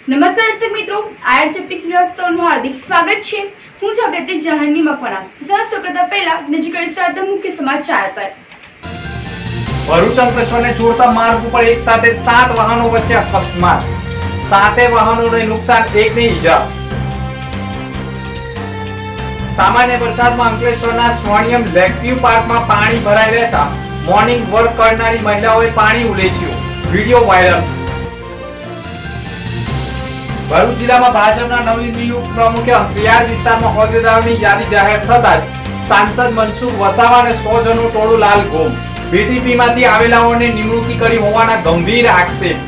નમસ્કાર દર્શક મિત્રો, આરજેપી ન્યૂઝ હાર્દિક સ્વાગત છે। હું છું પ્રતિક જહાની મકવાણા। સૌપ્રથમ પહેલા નજીક સાથે મુખ્ય સમાચાર પર। ભરૂચ અંકલેશ્વરને જોડતા માર્ગ ઉપર એક સાથે 7 વાહનો વચ્ચે અકસ્માત, 7 વાહનોને નુકસાન, 1 ને ઈજા। સામાન્ય વરસાદમાં અંકલેશ્વરના સ્વર્ણિયમ લેકવ્યુ પાર્કમાં પાણી ભરાઈ રહેતા મોર્નિંગ વોક કરનારી મહિલાઓએ પાણી ઉલેચ્યું, વિડિયો વાયરલ। ભરૂચ જિલ્લામાં ભાજપના નવનિયુક્ત પ્રમુખે અંકરિયાળ વિસ્તારમાં હોદ્દેદારોની યાદી જાહેર થતાં સાંસદ મનસુખ વસાવા અને 100 જણનું ટોળું લાલ ગોમ, બીટીપીમાંથી આવેલાઓને નિમણૂકી કરી હોવાના ગંભીર આક્ષેપ।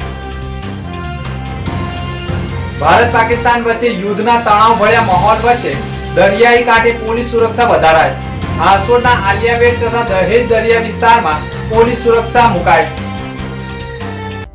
ભારત પાકિસ્તાન વચ્ચે યુદ્ધના તણાવ ભર્યા માહોલ વચ્ચે દરિયાઈ કાંઠે પોલીસ સુરક્ષા વધારાઈ। હાંસોડના આલિયાબેટ તથા દહેજ દરિયા વિસ્તારમાં પોલીસ सुरक्षा मुकाई।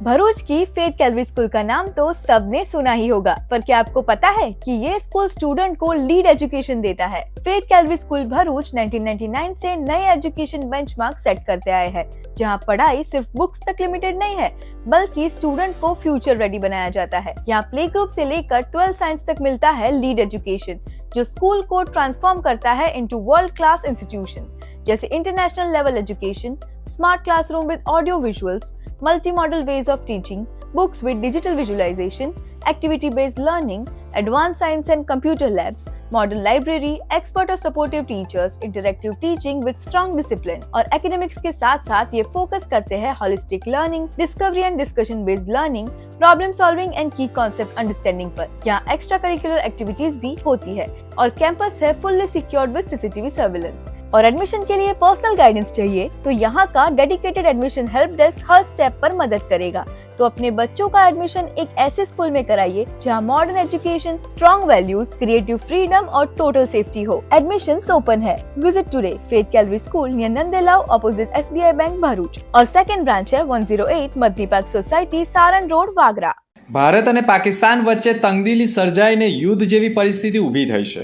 भरूच की फेथ कैलरी स्कूल का नाम तो सबने सुना ही होगा, पर क्या आपको पता है कि ये स्कूल स्टूडेंट को लीड एजुकेशन देता है। फेथ कैलरी स्कूल भरूच 1999 से नए एजुकेशन बेंचमार्क सेट करते आए हैं, जहां पढ़ाई सिर्फ बुक्स तक लिमिटेड नहीं है, बल्कि स्टूडेंट को फ्यूचर रेडी बनाया जाता है। यहाँ प्ले ग्रुप से लेकर 12 साइंस तक मिलता है लीड एजुकेशन, जो स्कूल को ट्रांसफॉर्म करता है इनटू वर्ल्ड क्लास इंस्टीट्यूशन, जैसे international level education, smart classroom with audio visuals, multi-modal ways of teaching, books with digital visualization, activity-based learning, advanced science and computer labs, modern library, expert और supportive teachers, interactive teaching with strong discipline। और academics के साथ साथ ये focus करते हैं holistic learning, discovery and discussion based learning, problem solving and की concept understanding पर। यहाँ एक्स्ट्रा करिकुलर एक्टिविटीज भी होती है और कैंपस है fully secured with CCTV surveillance. और एडमिशन के लिए पर्सनल गाइडेंस चाहिए तो यहाँ का डेडिकेटेड एडमिशन हेल्प डेस्क हर स्टेप पर मदद करेगा। तो अपने बच्चों का एडमिशन एक ऐसे स्कूल में कराइए जहाँ modern education, strong values, creative freedom और टोटल सेफ्टी हो। एडमिशंस ओपन है। विजिट टुडे फेथ कैलरी school near Nandelav opposite SBI bank Bharuch और सेकंड ब्रांच है 108 Madani park society Saran road Vagra. Bharat અને પાકિસ્તાન વચ્ચે તંગદિલી સર્જાઈને યુદ્ધ જેવી પરિસ્થિતિ ઊભી થઈ છે।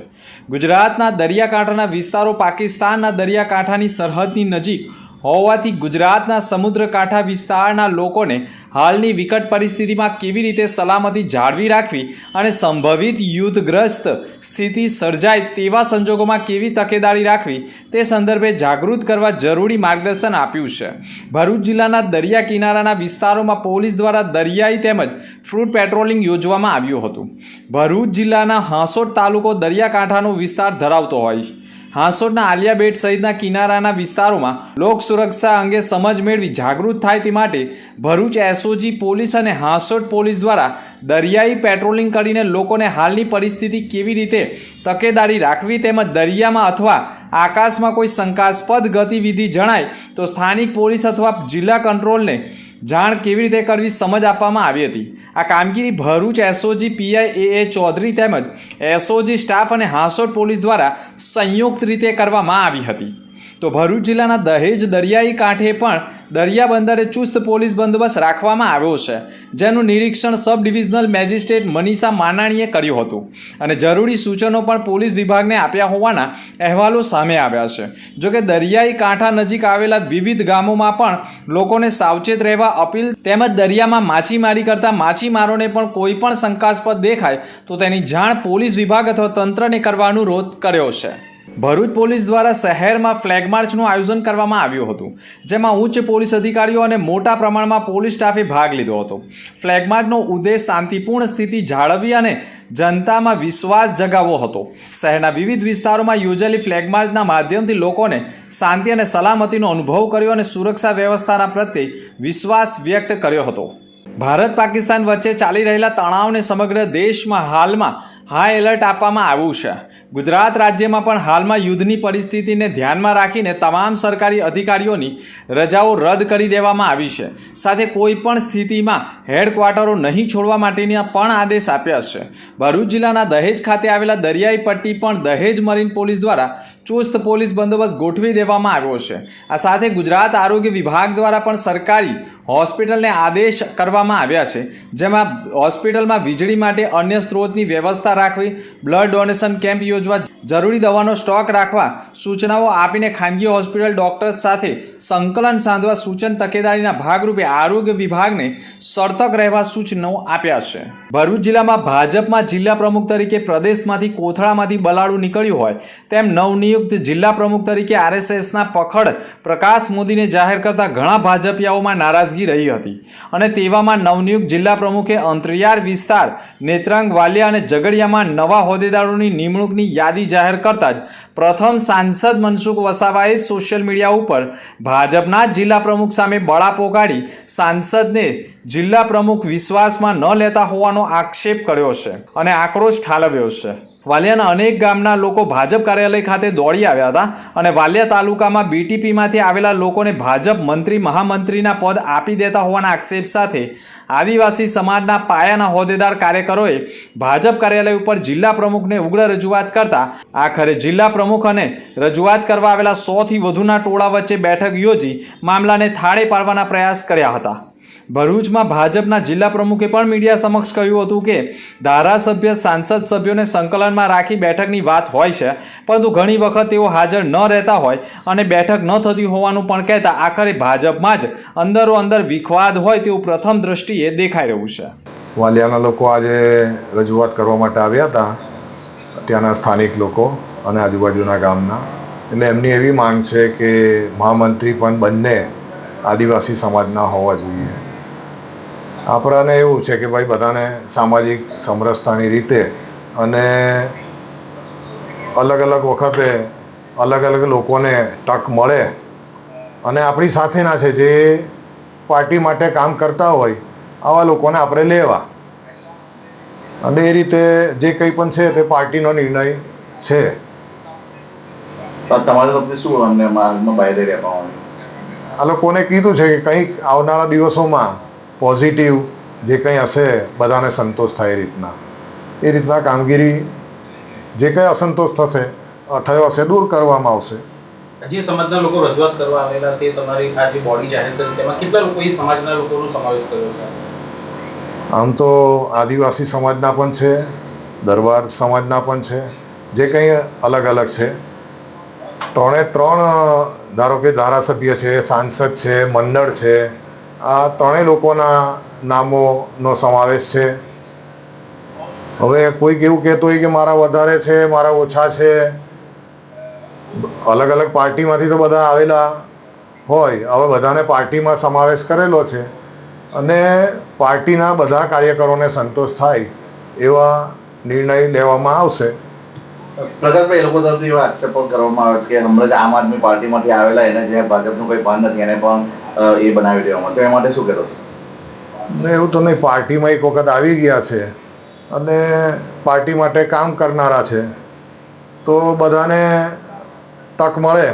ગુજરાતના દરિયાકાંઠાના વિસ્તારો પાકિસ્તાનના દરિયાકાંઠાની સરહદની નજીક હોવાથી ગુજરાતના સમુદ્રકાંઠા વિસ્તારના લોકોને હાલની વિકટ પરિસ્થિતિમાં કેવી રીતે સલામતી જાળવી રાખવી અને સંભવિત યુદ્ધગ્રસ્ત સ્થિતિ સર્જાય તેવા સંજોગોમાં કેવી તકેદારી રાખવી તે સંદર્ભે જાગૃત કરવા જરૂરી માર્ગદર્શન આપ્યું છે। ભરૂચ જિલ્લાના દરિયા કિનારાના વિસ્તારોમાં પોલીસ દ્વારા દરિયાઈ તેમજ ફ્રૂટ પેટ્રોલિંગ યોજવામાં આવ્યું હતું। ભરૂચ જિલ્લાના હાંસોડ તાલુકો દરિયાકાંઠાનો વિસ્તાર ધરાવતો હોય છે। હાંસોડના આલિયાબેટ સહિતના કિનારાના વિસ્તારોમાં લોક સુરક્ષા અંગે સમજ મેળવી જાગૃત થાય તે માટે ભરૂચ SOG પોલીસ અને હાંસોડ પોલીસ દ્વારા દરિયાઈ પેટ્રોલિંગ કરીને લોકોને હાલની પરિસ્થિતિ કેવી રીતે તકેદારી રાખવી તેમજ દરિયામાં અથવા આકાશમાં કોઈ શંકાસ્પદ ગતિવિધિ જણાય તો સ્થાનિક પોલીસ અથવા જિલ્લા કંટ્રોલને જાણ કેવી રીતે કરવી સમજ આપવામાં આવી હતી। આ કામગીરી Bharuch SOG PI AA Chaudhary તેમજ SOG સ્ટાફ અને હાંસોડ પોલીસ દ્વારા સંયુક્ત રીતે કરવામાં આવી હતી। તો ભરૂચ જિલ્લાના દહેજ દરિયાઈ કાંઠે પણ દરિયા બંદરે ચુસ્ત પોલીસ બંદોબસ્ત રાખવામાં આવ્યો છે, જેનું નિરીક્ષણ સબ ડિવિઝનલ મેજિસ્ટ્રેટ મનીષા માનાણીએ કર્યું હતું અને જરૂરી સૂચનો પણ પોલીસ વિભાગને આપ્યા હોવાના અહેવાલો સામે આવ્યા છે। જોકે દરિયાઈ કાંઠા નજીક આવેલા વિવિધ ગામોમાં પણ લોકોને સાવચેત રહેવા અપીલ તેમજ દરિયામાં માછીમારી કરતા માછીમારોને પણ કોઈ પણ શંકાસ્પદ દેખાય તો તેની જાણ પોલીસ વિભાગ અથવા તંત્રને કરવા અનુરોધ કર્યો છે। ભરૂચ પોલીસ દ્વારા શહેરમાં ફ્લેગ માર્ચનું આયોજન કરવામાં આવ્યું હતું, જેમાં ઉચ્ચ પોલીસ અધિકારીઓ અને મોટા પ્રમાણમાં પોલીસ સ્ટાફે ભાગ લીધો હતો। ફ્લેગ માર્ચનો ઉદ્દેશ શાંતિપૂર્ણ સ્થિતિ જાળવવી અને જનતામાં વિશ્વાસ જગાવવો હતો। શહેરના વિવિધ વિસ્તારોમાં યોજાયેલી ફ્લેગ માર્ચના માધ્યમથી લોકોને શાંતિ અને સલામતીનો અનુભવ કર્યો અને સુરક્ષા વ્યવસ્થાના પ્રત્યે વિશ્વાસ વ્યક્ત કર્યો હતો। ભારત પાકિસ્તાન વચ્ચે ચાલી રહેલા તણાવને સમગ્ર દેશમાં હાલમાં હાઈ એલર્ટ આપવામાં આવ્યું છે। ગુજરાત રાજ્યમાં પણ હાલમાં યુદ્ધની પરિસ્થિતિને ધ્યાનમાં રાખીને તમામ સરકારી અધિકારીઓની રજાઓ રદ કરી દેવામાં આવી છે। સાથે કોઈ પણ સ્થિતિમાં હેડક્વાર્ટરો નહીં છોડવા માટેના પણ આદેશ આપ્યા છે। ભરૂચ જિલ્લાના દહેજ ખાતે આવેલા દરિયાઈ પટ્ટી પણ દહેજ મરીન પોલીસ દ્વારા ચુસ્ત પોલીસ બંદોબસ્ત ગોઠવી દેવામાં આવ્યો છે. આ સાથે ગુજરાત આરોગ્ય વિભાગ દ્વારા પણ સરકારી હોસ્પિટલને આદેશ કરવામાં આવ્યા છે, જેમાં હોસ્પિટલમાં વીજળી માટે અન્ય સ્ત્રોતની વ્યવસ્થા રાખવી, બ્લડ ડોનેશન કેમ્પ યોજવા, જરૂરી દવાનો સ્ટોક રાખવા સૂચનાઓ આપીને ખાનગી હોસ્પિટલ ડોક્ટર્સ સાથે સંકલન સાધવા સૂચન તકેદારીના ભાગરૂપે આરોગ્ય વિભાગને સતર્ક રહેવા સૂચનો આપ્યા છે. ભરૂચ જિલ્લામાં ભાજપમાં જિલ્લા પ્રમુખ તરીકે પ્રદેશમાંથી કોથળામાંથી બલાડું નીકળ્યું હોય તેમ નવનિયુક્ત જિલ્લા પ્રમુખ તરીકે RSSના પખડ પ્રકાશ મોદીને જાહેર કરતા ઘણા ભાજપિયાઓમાં નારાજગી રહી હતી અને તેવામાં નવનિયુક્ત જિલ્લા પ્રમુખે અંતરિયાળ વિસ્તાર નેત્રંગ, વાલિયા અને ઝઘડિયામાં નવા હોદ્દેદારોની નિમણૂકની યાદી જાહેર કરતા જ પ્રથમ સાંસદ મનસુખ વસાવાએ સોશિયલ મીડિયા ઉપર ભાજપના જ જિલ્લા પ્રમુખ સામે બળાપો કાઢી સાંસદને જિલ્લા પ્રમુખ વિશ્વાસમાં ન લેતા હોવાનો આક્ષેપ કર્યો છે અને આક્રોશ ઠાલવ્યો છે. વાલિયાના અનેક ગામના લોકો ભાજપ કાર્યાલય ખાતે દોડી આવ્યા હતા અને વાલિયા તાલુકામાં BTPમાંથી આવેલા લોકોને ભાજપ મંત્રી મહામંત્રીના પદ આપી દેતા હોવાના આક્ષેપ સાથે આદિવાસી સમાજના પાયાના હોદ્દેદાર કાર્યકરોએ ભાજપ કાર્યાલય ઉપર જિલ્લા પ્રમુખને ઉગ્ર રજૂઆત કરતા આખરે જિલ્લા પ્રમુખ અને રજૂઆત કરવા આવેલા 100થી વધુના ટોળા વચ્ચે બેઠક યોજી મામલાને થાળે પાડવાના પ્રયાસ કર્યા હતા. ભરૂચમાં ભાજપના જિલ્લા પ્રમુખે પણ મીડિયા સમક્ષ કહ્યું હતું કે ધારાસભ્ય સાંસદ સભ્યોને સંકલનમાં રાખી બેઠકની વાત હોય છે, પરંતુ ઘણી વખત તેઓ હાજર ન રહેતા હોય અને બેઠક ન થતી હોવાનું પણ કહેતા આખરે ભાજપમાં જ અંદરો અંદર વિખવાદ હોય તેવું પ્રથમ દ્રષ્ટિએ દેખાઈ રહ્યું છે. વાલિયાના લોકો આજે રજૂઆત કરવા માટે આવ્યા હતા, ત્યાંના સ્થાનિક લોકો અને આજુબાજુના ગામના. એટલે એમની એવી માંગ છે કે મહામંત્રી પણ બંને આદિવાસી સમાજના હોવા જોઈએ. આપણાને એવું છે કે ભાઈ બધાને સામાજિક સમરસતાની રીતે અને અલગ અલગ વખતે અલગ અલગ લોકોને તક મળે અને આપણી સાથેના છે જે પાર્ટી માટે કામ કરતા હોય આવા લોકોને આપણે લેવા, અને એ રીતે જે કંઈ પણ છે તે પાર્ટીનો નિર્ણય છે. તમારે તમને શું અમને માર્ગમાં બાયરે રહેવાનું? આ લોકોને કીધું છે કે કંઈક આવનારા દિવસોમાં પોઝિટિવ જે કંઈ હશે બધાને સંતોષ થાય એ રીતના કામગીરી, જે કંઈ અસંતોષ થયો હશે દૂર કરવામાં આવશે. જે સમાજના લોકો રજૂઆત કરવા આવેલા તે તમારી આ જે બોડી જાહેર કરી તેમાં કેટલા લોકો એ સમાજના લોકોનો સમાવેશ કર્યો છે? આમ તો આદિવાસી સમાજના પણ છે, દરબાર સમાજના પણ છે, જે કંઈ અલગ અલગ છે. ત્રણે ત્રણ ધારો કે ધારાસભ્ય છે, સાંસદ છે, મંડળ છે, આ ત્રણેય લોકોના નામોનો સમાવેશ છે. હવે કોઈક એવું કહેતો હોય કે મારા વધારે છે, મારા ઓછા છે, અલગ અલગ પાર્ટીમાંથી તો બધા આવેલા હોય. હવે બધાને પાર્ટીમાં સમાવેશ કરેલો છે અને પાર્ટીના બધા કાર્યકરોને સંતોષ થાય એવા નિર્ણય લેવામાં આવશે. પ્રકાશભાઈ, એ લોકો તરફથી એવા આક્ષેપો કરવામાં આવે છે કે હમણાં જ આમ આદમી પાર્ટીમાંથી આવેલા એને જે ભાજપનું કોઈ ભાન નથી એને પણ એ બનાવી દેવામાં, તો એ માટે શું કહેતો? એવું તો નહીં, પાર્ટીમાં એક વખત આવી ગયા છે અને પાર્ટી માટે કામ કરનારા છે તો બધાને તક મળે.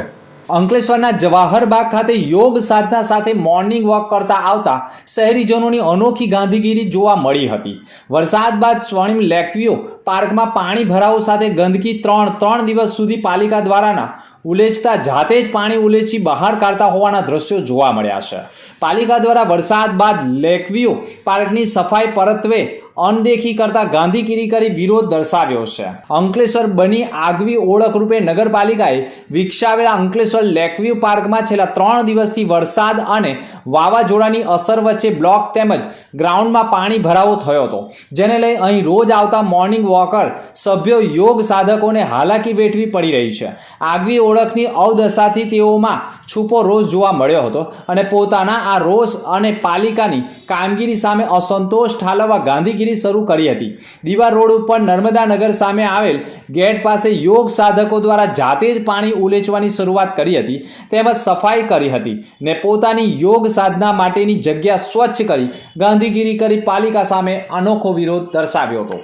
અંકલેશ્વરના જવાહરબાગ ખાતે યોગ સાધના સાથે મોર્નિંગ વોક કરતા આવતા શહેરીજનોની અનોખી ગાંધીગીરી જોવા મળી હતી. વરસાદ બાદ સ્વર્ણિમ લેકવ્યુ પાર્કમાં પાણી ભરાવો સાથે ગંદકી ત્રણ દિવસ સુધી પાલિકા દ્વારાના ઉલેચતા જાતે જ પાણી ઉલેચી બહાર કાઢતા હોવાના દ્રશ્યો જોવા મળ્યા છે. પાલિકા દ્વારા વરસાદ બાદ લેકવ્યુ પાર્કની સફાઈ પરત્વે અનદેખી કરતા ગાંધીગીરી કરી વિરોધ દર્શાવ્યો છે. અંકલેશ્વર બની આગવી ઓળખ રૂપે નગરપાલિકાએ વિકસાવેલા અંકલેશ્વર લેકવ્યુ પાર્કમાં છેલ્લા 3 દિવસથી વરસાદ અને વાવાઝોડાની અસર વચ્ચે બ્લોક તેમજ ગ્રાઉન્ડમાં પાણી ભરાવો થયો હતો, જેને લઈ અહીં રોજ આવતા મોર્નિંગ વોકર સભ્યો યોગ સાધકોને હાલાકી વેઠવી પડી રહી છે. આગવી ઓળખની અવદશાથી તેઓમાં છુપો રોષ જોવા મળ્યો હતો અને પોતાના આ રોષ અને પાલિકાની કામગીરી સામે અસંતોષ ઠાલવવા ગાંધીગીરી શરૂ કરી હતી. દીવા રોડ ઉપર નર્મદા નગર સામે આવેલ ગેટ પાસે યોગ સાધકો દ્વારા જાતે જ પાણી ઉલેચવાની શરૂઆત કરી હતી, તેમજ સફાઈ કરી હતી ને પોતાની યોગ સાધના માટેની જગ્યા સ્વચ્છ કરી ગાંધીગીરી કરી પાલિકા સામે અનોખો વિરોધ દર્શાવ્યો હતો.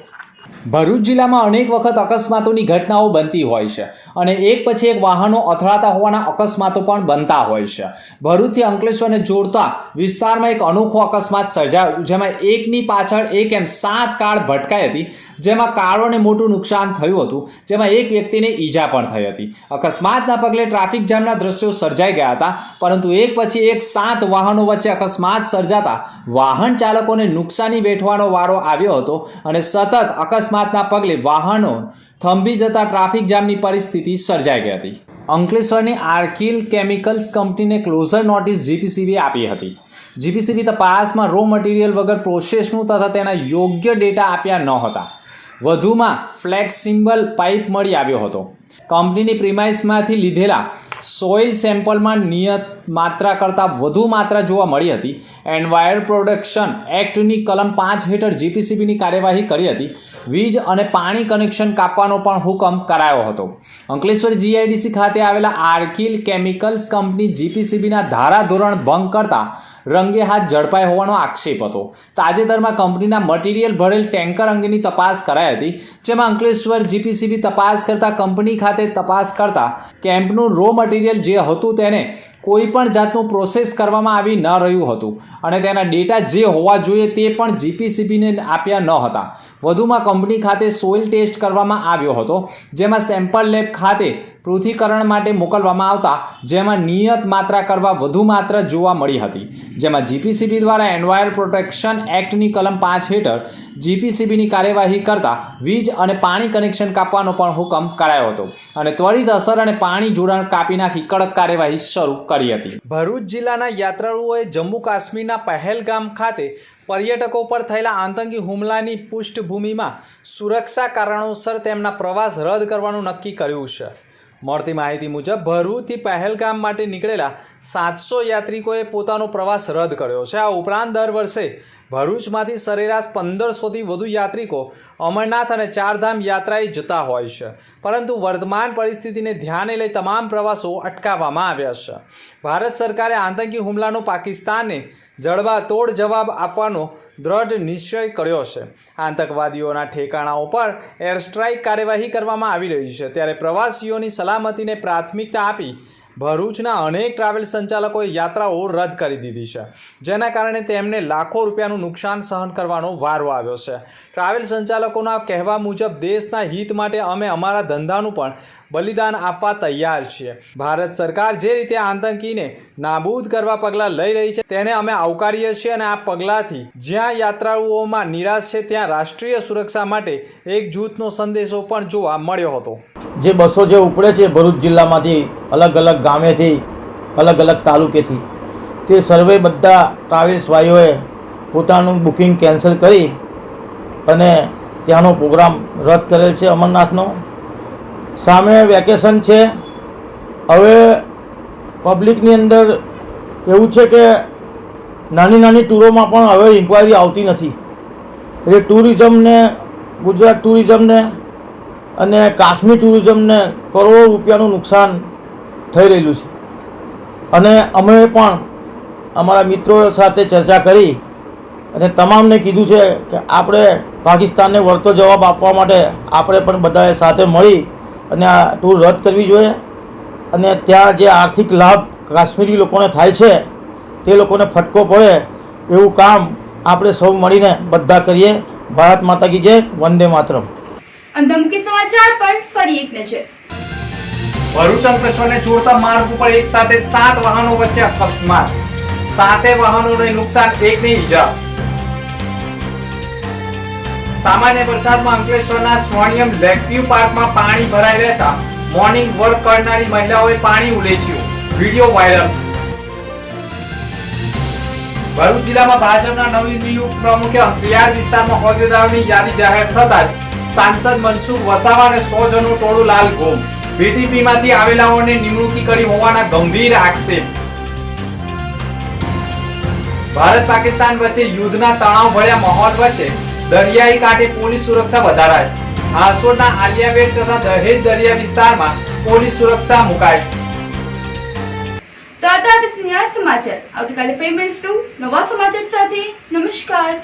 ભરૂચ જિલ્લામાં અનેક વખત અકસ્માતોની ઘટનાઓ બનતી હોય છે અને એક પછી એક વાહનો અથડાતા હોવાના અકસ્માતો પણ બનતા હોય છે. ભરૂચથી અંકલેશ્વરને જોડતા વિસ્તારમાં એક અનોખો અકસ્માત સર્જાયો, જેમાં એકની પાછળ એક એમ 7 કાર ભટકાઈ હતી, જેમાં કારોને મોટું નુકસાન થયું હતું, જેમાં એક વ્યક્તિને ઈજા પણ થઈ હતી. અકસ્માતના પગલે ટ્રાફિક જામના દ્રશ્યો સર્જાઈ ગયા હતા, પરંતુ એક પછી એક 7 વાહનો વચ્ચે અકસ્માત સર્જાતા વાહન ચાલકોને નુકસાની વેઠવાનો વારો આવ્યો હતો અને સતત અકસ્માતના પગલે વાહનો થંભી જતા ટ્રાફિક જામની પરિસ્થિતિ સર્જાઈ ગઈ હતી. અંકલેશ્વરની આર્કિલ કેમિકલ્સ કંપનીને ક્લોઝર નોટિસ જીપીસીબી આપી હતી. જીપીસીબી તપાસમાં રો મટીરિયલ વગર પ્રોસેસનું તથા તેના યોગ્ય ડેટા આપ્યા ન હતા. વધુમાં ફ્લેક્સિબલ પાઇપ મળી આવ્યો હતો. કંપનીની પ્રિમાઇસમાંથી લીધેલા સોઇલ સેમ્પલમાં નિયત માત્રા કરતાં વધુ માત્રા જોવા મળી હતી. એન્વાયર પ્રોડક્શન એક્ટની કલમ 5 હેઠળ જીપીસીબીની કાર્યવાહી કરી હતી. વીજ અને પાણી કનેક્શન કાપવાનો પણ હુકમ કરાયો હતો. અંકલેશ્વર જીઆઈડીસી ખાતે આવેલા આર્કિલ કેમિકલ્સ કંપની જીપીસીબીના ધારાધોરણ ભંગ કરતા રંગે હાથ ઝડપાઈ હોવાનો આક્ષેપ હતો. તાજેતરમાં કંપનીના મટીરિયલ ભરેલ ટેન્કર અંગેની તપાસ કરાઈ હતી, જેમાં અંકલેશ્વર જીપીસીબી તપાસ કરતા કંપની ખાતે તપાસ કરતા કેમ્પનું રો મટીરિયલ જે હતું તેને કોઈ પણ જાતનું પ્રોસેસ કરવામાં આવી ન રહ્યું હતું અને તેના ડેટા જે હોવા જોઈએ તે પણ જીપીસીબીને આપ્યા ન હતા. વધુમાં કંપની ખાતે સોઇલ ટેસ્ટ કરવામાં આવ્યો હતો, જેમાં સેમ્પલ લેબ ખાતે પૃથ્થકરણ માટે મોકલવામાં આવતા જેમાં નિયત માત્રા કરવા વધુ માત્રા જોવા મળી હતી. જેમાં જીપીસીબી દ્વારા એન્વાયર પ્રોટેક્શન એક્ટની કલમ 5 હેઠળ જીપીસીબીની કાર્યવાહી કરતા વીજ અને પાણી કનેક્શન કાપવાનો પણ હુકમ કરાયો હતો અને ત્વરિત અસર અને પાણી જોડાણ કાપી નાખી કડક કાર્યવાહી શરૂ કરી હતી. ભરૂચ જિલ્લાના યાત્રાળુઓએ જમ્મુ કાશ્મીરના પહેલગામ ખાતે પર્યટકો પર થયેલા આતંકી હુમલાની પૃષ્ઠભૂમિમાં સુરક્ષા કારણોસર તેમના પ્રવાસ રદ કરવાનું નક્કી કર્યું છે. મળતી માહિતી મુજબ ભરૂચથી પહેલગામ માટે નીકળેલા 700 યાત્રિકોએ પોતાનો પ્રવાસ રદ કર્યો છે. આ ઉપરાંત દર વર્ષે ભરૂચમાંથી સરેરાશ 1500થી વધુ યાત્રિકો અમરનાથ અને ચારધામ યાત્રાએ જતા હોય છે, પરંતુ વર્તમાન પરિસ્થિતિને ધ્યાને લઈ તમામ પ્રવાસો અટકાવવામાં આવ્યા છે. ભારત સરકારે આતંકી હુમલાનો પાકિસ્તાનને જડબાતોડ જવાબ આપવાનો દ્રઢ નિશ્ચય કર્યો છે. આતંકવાદીઓના ઠેકાણાઓ પર એર સ્ટ્રાઇક કાર્યવાહી કરવામાં આવી રહી છે, ત્યારે પ્રવાસીઓની સલામતીને પ્રાથમિકતા આપી ભરૂચના અનેક ટ્રાવેલ સંચાલકોએ યાત્રાઓ રદ કરી દીધી છે, જેના કારણે તેમને લાખો રૂપિયાનું નુકસાન સહન કરવાનો વારો આવ્યો છે. ટ્રાવેલ સંચાલકોના કહેવા મુજબ દેશના હિત માટે અમે અમારા ધંધાનું પણ બલિદાન આપવા તૈયાર છીએ. ભારત સરકાર જે રીતે આતંકીને નાબૂદ કરવા પગલાં લઈ રહી છે તેને અમે આવકારીએ છીએ અને આ પગલાંથી જ્યાં યાત્રાળુઓમાં નિરાશ છે ત્યાં રાષ્ટ્રીય સુરક્ષા માટે એક જૂથનો સંદેશો પણ જોવા મળ્યો હતો. જે બસો જે ઉપડે છે ભરૂચ જિલ્લામાંથી અલગ અલગ ગામેથી અલગ અલગ તાલુકેથી, તે સર્વે બધા ટ્રાવેલ્સ ભાઈઓએ પોતાનું બુકિંગ કેન્સલ કરી અને ત્યાંનો પ્રોગ્રામ રદ કરેલ છે. અમરનાથનો સામે વેકેશન છે. હવે પબ્લિકની અંદર એવું છે કે નાની નાની ટૂરોમાં પણ હવે ઇન્ક્વાયરી આવતી નથી. એટલે ટુરિઝમને, ગુજરાત ટુરિઝમને અને કાશ્મીર ટુરિઝમને કરોડો રૂપિયાનું નુકસાન થઈ રહેલું છે. અને અમે પણ અમારા મિત્રો સાથે ચર્ચા કરી અને તમામને કીધું છે કે આપણે પાકિસ્તાનને વળતો જવાબ આપવા માટે આપણે પણ બધાએ સાથે મળી અને આ ટૂર રદ કરવી જોઈએ. અને ત્યાં જે આર્થિક લાભ કાશ્મીરી લોકોને થાય છે તે લોકોને ફટકો પડે એવું કામ આપણે સૌ મળીને બધા કરીએ. ભારત માતા કી જય, વંદે માતરમ. અંધમુખી સમાચાર પર ફરી એક નજર. ભરૂચ અંકલેશ્વરને જોડતા માર્ગ ઉપર એક સાથે 7 વાહનો વચ્ચે અકસ્માત. 7 વાહનોને નુકસાન, એકને ઈજા. સામાન્ય વરસાદમાં અંકલેશ્વરના સ્વર્ણિયમ લેકવ્યુ પાર્કમાં પાણી ભરાઈ રહેતા મોર્નિંગ વોક કરનારી મહિલાઓએ પાણી ઉલેચ્યું. Video viral. ભરૂચ જિલ્લામાં ભાજપના નવનિયુક્ત પ્રમુખે અંકલિયાર વિસ્તારમાં હોદ્દેદારોની યાદી જાહેર થતા સાંસદ મનસુખ વસાવા અને 100 જણનું ટોળું લાલ ગોમ. બીટીપીમાંથી આવેલાઓને નિમણૂકી કરી હોવાના ગંભીર આક્ષેપ. ભારત પાકિસ્તાન વચ્ચે યુદ્ધના તણાવ ભર્યા માહોલ વચ્ચે દરિયાઈ કાંઠે પોલીસ સુરક્ષા વધારાઈ. હાંસોડના આલિયાબેટ તથા દહેજ દરિયા વિસ્તારમાં પોલીસ સુરક્ષા મુકાઈ. તો આ હતા આજના સમાચાર. આવતીકાલે ફરી મળીશું નવા સમાચાર સાથે. નમસ્કાર.